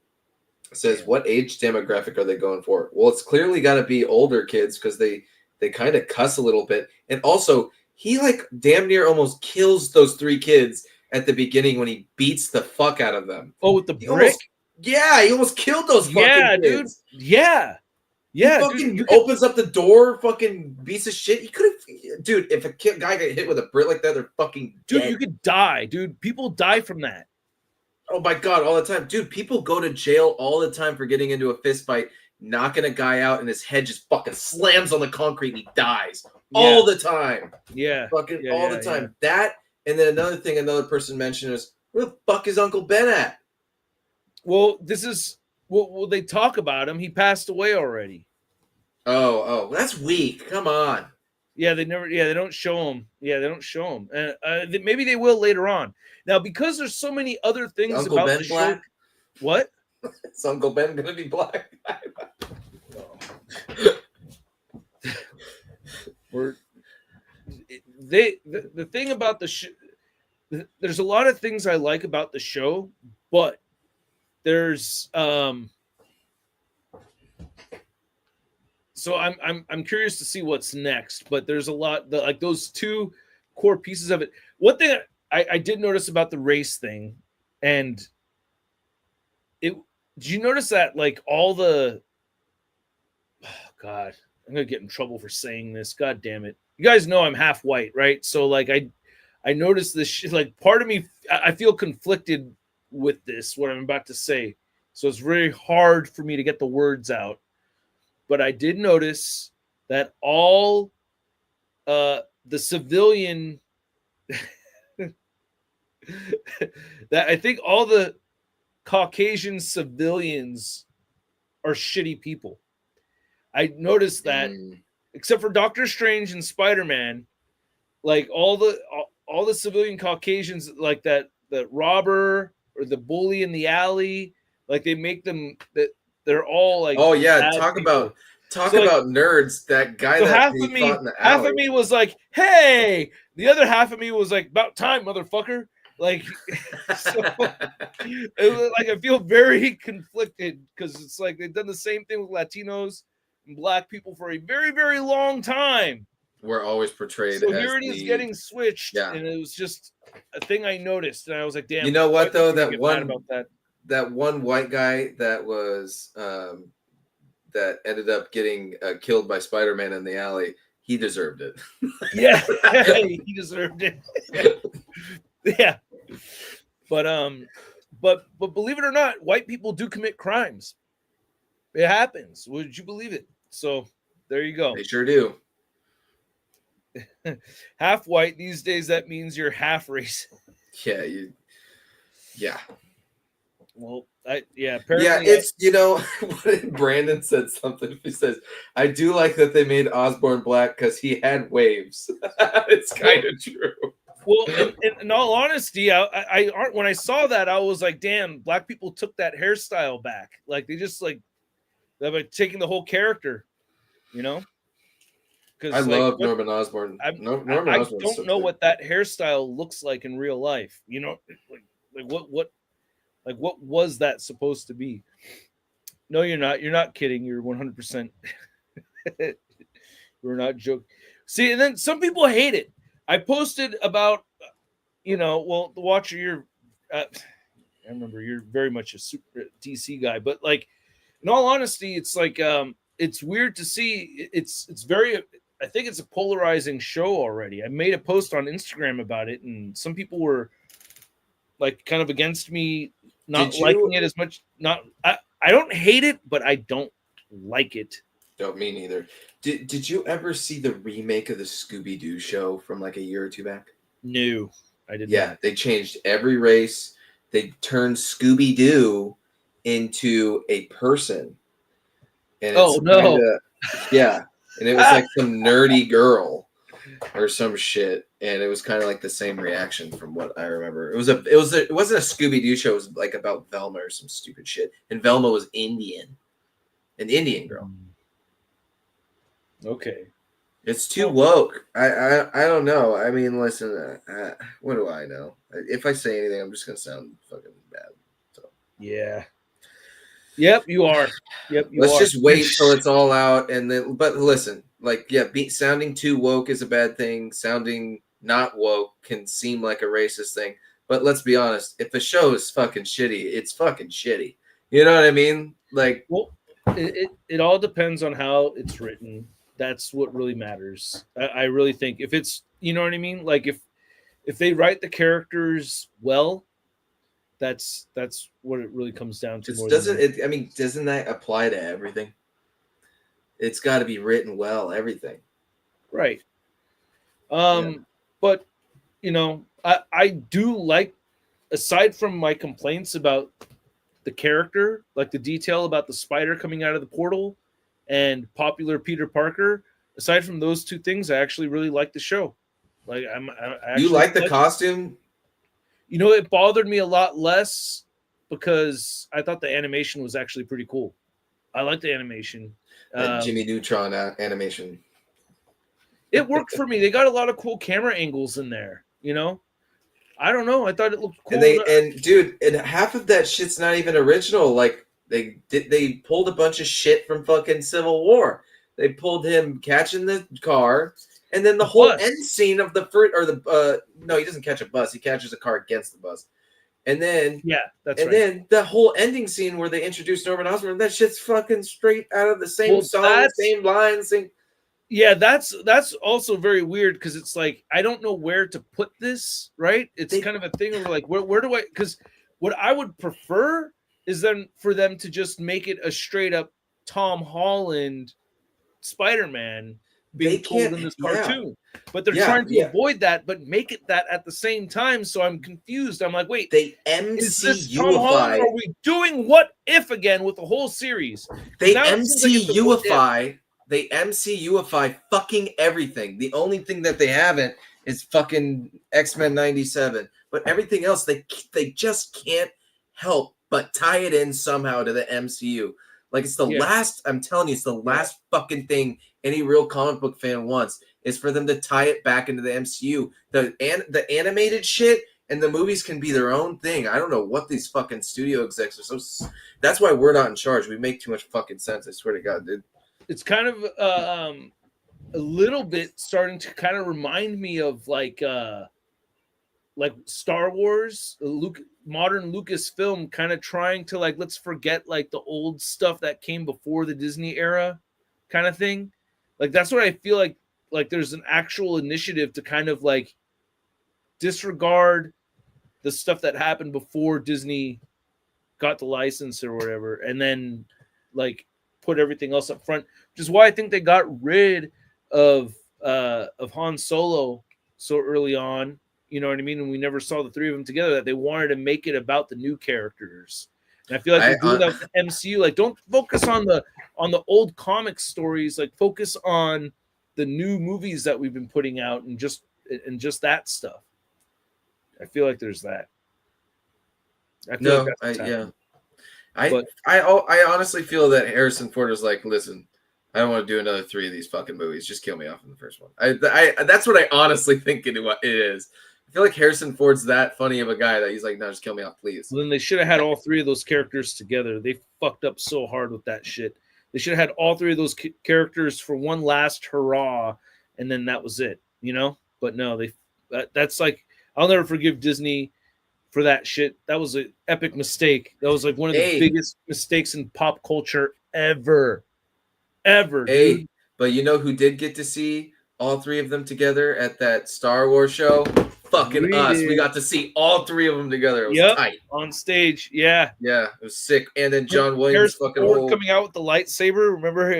It says, what age demographic are they going for? Well, it's clearly got to be older kids because they kind of cuss a little bit. And also, he like damn near almost kills those 3 kids at the beginning when he beats the fuck out of them. Oh, with the brick? He almost killed those fucking kids. Dude. Yeah. Yeah. He fucking opens up the door, fucking piece of shit. He could have, dude, if a guy got hit with a brick like that, they're fucking dead. Dude, you could die, dude. People die from that. Oh my God, all the time. Dude, people go to jail all the time for getting into a fist fight, knocking a guy out, and his head just fucking slams on the concrete and he dies all the time. Yeah. Fucking all the time. Yeah. That, and then another thing another person mentioned is, where the fuck is Uncle Ben at? Well, this is, well, they talk about him. He passed away already. Oh, that's weak. Come on. Yeah, they don't show him. Yeah, they don't show him. Maybe they will later on. Now, because there's so many other things Uncle about Ben the black? show. What? Is Uncle Ben gonna be black? The thing about the show, there's a lot of things I like about the show, but there's so I'm curious to see what's next, but there's a lot like those 2 core pieces of it. One thing I did notice about the race thing, and did you notice that like all the God, I'm gonna get in trouble for saying this. God damn it. You guys know I'm half white, right? So like I noticed this shit, like part of me, I feel conflicted with this, what I'm about to say. So it's very hard for me to get the words out. But I did notice that all the civilian that I think all the Caucasian civilians are shitty people. I noticed that, except for Doctor Strange and Spider-Man, like all the civilian Caucasians, like that robber or the bully in the alley, like they make them that they're all like oh yeah, bad talk people. about So like, nerds. That guy so that half he of fought in the half of alley. me was like, "Hey," the other half of me was like, "About time, motherfucker!" Like, so it was like I feel very conflicted because it's like they've done the same thing with Latinos and Black people for a very, very long time. We're always portrayed So as here it is the getting switched, yeah. and it was just a thing I noticed, and I was like, "Damn!" You know what white people though? are gonna get mad about That one white guy that was that ended up getting killed by Spider-Man in the alley. He deserved it. Yeah, he deserved it. Yeah, but believe it or not, white people do commit crimes. It happens. Would you believe it? So there you go. They sure do. Half white these days. That means you're half racist. Yeah, yeah. Well, apparently, yeah. It's Brandon said something. He says, "I do like that they made Osborn black because he had waves." It's kind of true. Well, in all honesty, I when I saw that, I was like, "Damn, Black people took that hairstyle back. Like they just like they're like taking the whole character, you know." I Because love Norman Osborn. Norman I Osborn's don't so know good. what that hairstyle looks like in real life. You know, like what was that supposed to be? No, you're not. You're not kidding. You're 100%. We're not joking. See, and then some people hate it. I posted about, well, the Watcher, I remember you're very much a super DC guy, but like, in all honesty, it's like, it's weird to see. It's very, I think it's a polarizing show already. I made a post on Instagram about it, and some people were like kind of against me not liking it as much. I don't hate it, but I don't like it. Don't me neither. Did you ever see the remake of the Scooby-Doo show from like a year or two back? No, I did Yeah, not. they changed every race. They turned Scooby-Doo into a person. And it's no. yeah. And it was like some nerdy girl or some shit. And it was kind of like the same reaction from what I remember. It wasn't a Scooby-Doo show. It was like about Velma or some stupid shit. And Velma was Indian. An Indian girl. Okay. It's too woke. I don't know. I mean, listen, what do I know? If I say anything, I'm just gonna sound fucking bad. So yeah. Yep, you are. Yep, you let's are. just wait till it's all out, and then. But listen, like, yeah, sounding too woke is a bad thing. Sounding not woke can seem like a racist thing. But let's be honest. If a show is fucking shitty, it's fucking shitty. You know what I mean? Like, well, it all depends on how it's written. That's what really matters. I really think if it's, you know what I mean? Like if they write the characters well, that's what it really comes down to. I mean, doesn't that apply to everything? It's got to be written well, everything. Right. But I do like, aside from my complaints about the character, like the detail about the spider coming out of the portal and popular Peter Parker, aside from those two things, I actually really like the show. Like you like the costume? It bothered me a lot less because I thought the animation was actually pretty cool. I like the animation. Jimmy Neutron animation. It worked for me. They got a lot of cool camera angles in there. I don't know. I thought it looked cool. And dude, and half of that shit's not even original. Like they pulled a bunch of shit from fucking Civil War. They pulled him catching the car, and then the whole end scene of the first, or the no, he doesn't catch a bus. He catches a car against the bus, and then then the whole ending scene where they introduce Norman Osborn. That shit's fucking straight out of the same song, same lines, same. Yeah, that's also very weird because it's like I don't know where to put this. Right? It's kind of a thing of like where do I? Because what I would prefer is then for them to just make it a straight up Tom Holland Spider-Man. being told in this cartoon. But they're trying to avoid that, but make it that at the same time. So I'm confused. I'm like, wait, they is this Tom Holland? Are we doing What If again with the whole series? They MCUify. They MCUify fucking everything. The only thing that they haven't is fucking X-Men 97. But everything else, they just can't help but tie it in somehow to the MCU. Like, it's the last, I'm telling you, it's the last fucking thing any real comic book fan wants, is for them to tie it back into the MCU. The animated shit and the movies can be their own thing. I don't know what these fucking studio execs are so... That's why we're not in charge. We make too much fucking sense, I swear to God, dude. It's kind of a little bit starting to kind of remind me of like Star Wars, modern Lucasfilm kind of trying to like, let's forget like the old stuff that came before the Disney era kind of thing. Like, that's what I feel like there's an actual initiative to kind of like disregard the stuff that happened before Disney got the license or whatever, and then like put everything else up front, which is why I think they got rid of Han Solo so early on. You know what I mean? And we never saw the three of them together, that they wanted to make it about the new characters. And I feel like they're doing that with the MCU. Like, don't focus on the old comic stories. Like, focus on the new movies that we've been putting out and just that stuff. I feel like there's that. I honestly feel that Harrison Ford is like, listen, I don't want to do another 3 of these fucking movies. Just kill me off in the first one. That's what I honestly think it is. I feel like Harrison Ford's that funny of a guy that he's like, no, just kill me off, please. Well, then they should have had all 3 of those characters together. They fucked up so hard with that shit. They should have had all 3 of those characters for one last hurrah, and then that was it, you know? But no, that's like, I'll never forgive Disney for that shit. That was an epic mistake. That was like one of the biggest mistakes in pop culture ever. Dude. But you know who did get to see all 3 of them together at that Star Wars show? Fucking us. We got to see all 3 of them together. It was tight. On stage. Yeah, it was sick. And then John Williams coming out with the lightsaber. Remember?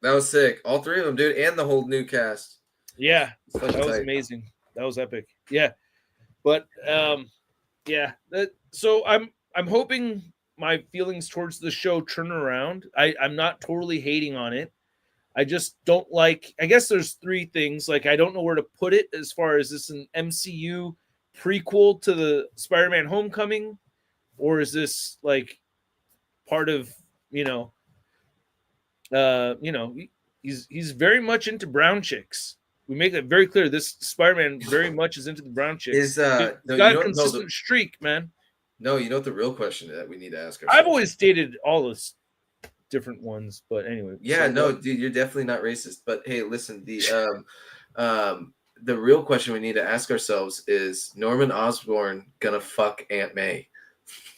That was sick. All 3 of them, dude, and the whole new cast. Yeah, that was amazing. That was epic. Yeah, but so I'm hoping my feelings towards the show turn around. I'm not totally hating on it. I just don't like, I guess there's 3 things. Like, I don't know where to put it as far as this an MCU prequel to the Spider-Man Homecoming, or is this like part of, he's very much into brown chicks. We make that very clear. This Spider-Man very much is into the brown chicks. He's got a consistent streak, man. No, you know what the real question that we need to ask ourselves? I've always dated all those different ones, but anyway. Yeah, dude, you're definitely not racist. But hey, listen, the real question we need to ask ourselves is: Norman Osborn gonna fuck Aunt May?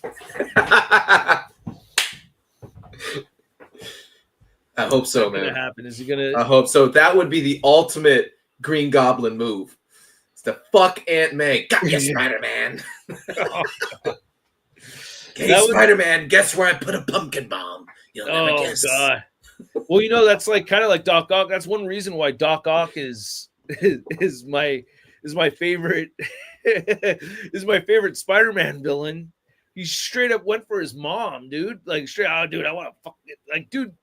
I hope so, man. Gonna happen? Is he gonna? I hope so. That would be the ultimate Green Goblin move. It's to fuck Aunt May. Got you, Spider-Man. Hey, Spider-Man, guess where I put a pumpkin bomb? You'll never guess. God. Well, that's like kind of like Doc Ock. That's one reason why Doc Ock is my favorite is my favorite Spider-Man villain. He straight up went for his mom, dude. Like, straight out, dude, I want to fuck it. Like, dude,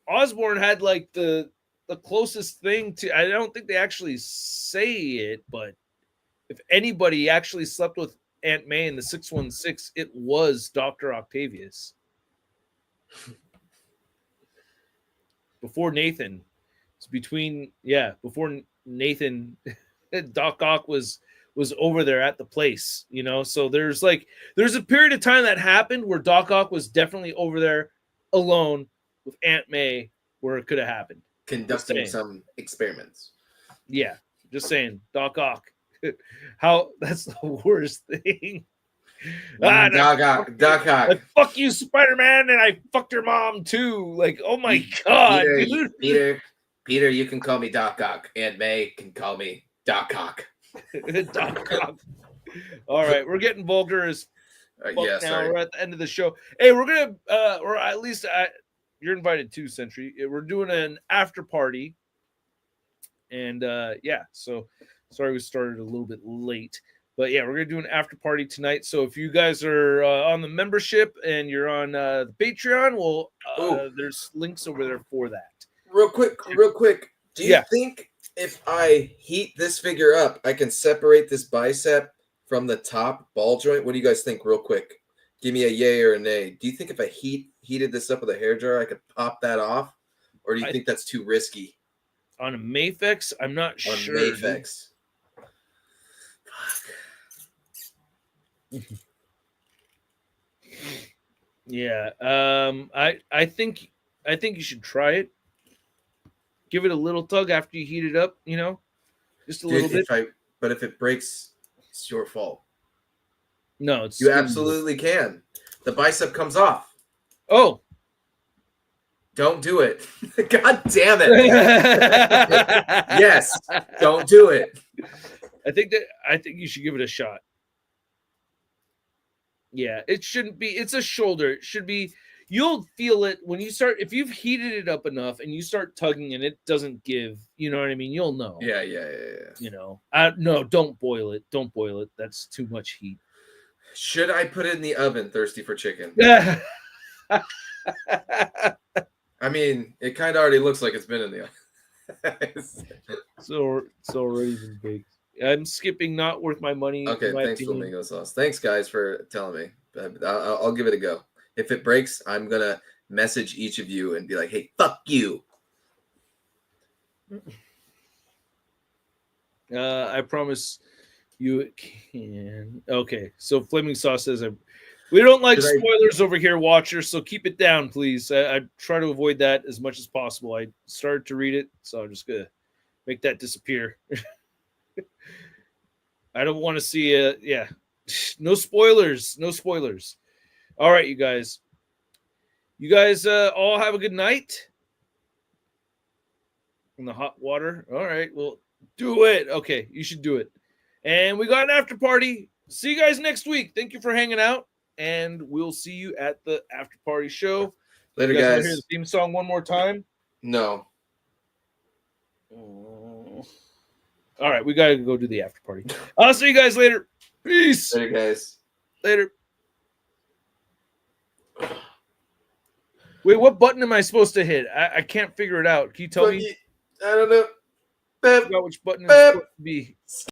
Osborn had like the closest thing to, I don't think they actually say it, but if anybody actually slept with Aunt May in the 616, it was Dr. Octavius. Before Nathan. It's before Nathan, Doc Ock was over there at the place, So there's a period of time that happened where Doc Ock was definitely over there alone with Aunt May where it could have happened. Conducting some experiments. Yeah, just saying, Doc Ock. How that's the worst thing. Doc Ock. Like, fuck you, Spider-Man, and I fucked your mom too. Like, oh my god, dude. Peter, you can call me Doc Ock. Aunt May can call me Doc Ock. Doc Ock. All right, we're getting vulgar as fuck now. Sorry. We're at the end of the show. Hey, we're gonna, or at least you're invited too, Century. We're doing an after party, and yeah. So sorry we started a little bit late, but yeah, we're gonna do an after party tonight. So if you guys are on the membership and you're on the Patreon, well, there's links over there for that. Real quick. Do you think if I heat this figure up, I can separate this bicep from the top ball joint? What do you guys think? Real quick, give me a yay or a nay. Do you think if I heated this up with a hairdryer, I could pop that off, or do you think that's too risky? On a Mafex, I'm not sure. On Mafex. Fuck. Yeah. I think you should try it. Give it a little tug after you heat it up, just a little bit. But if it breaks, it's your fault. No, it's you absolutely can. The bicep comes off. Oh. Don't do it. God damn it. Yes, don't do it. I think you should give it a shot. Yeah, it shouldn't be. It's a shoulder. It should be. You'll feel it when you start. If you've heated it up enough and you start tugging and it doesn't give, you know what I mean? You'll know. Yeah. No, don't boil it. Don't boil it. That's too much heat. Should I put it in the oven, thirsty for chicken? I mean, it kind of already looks like it's been in the oven. So it's already been baked. I'm skipping not worth my money. Okay, thanks, Flamingo Sauce. Thanks, guys, for telling me. I'll give it a go. If it breaks, I'm going to message each of you and be like, hey, fuck you. I promise you it can. Okay, so Flaming Sauce says, we don't like spoilers over here, watchers, so keep it down, please. I try to avoid that as much as possible. I started to read it, so I'm just going to make that disappear. I don't want to see no spoilers. All right, you guys all have a good night in the hot water. All right, well, do it. Okay, you should do it. And we got an after party. See you guys next week. Thank you for hanging out, and we'll see you at the after party show. Later, you guys. Want guys. to hear the theme song one more time? No. All right, we got to go do the after party. I'll see you guys later. Peace. Later, guys. Later. Wait, what button am I supposed to hit? I can't figure it out. Can you tell me? I don't know. I forgot which button it's supposed to be.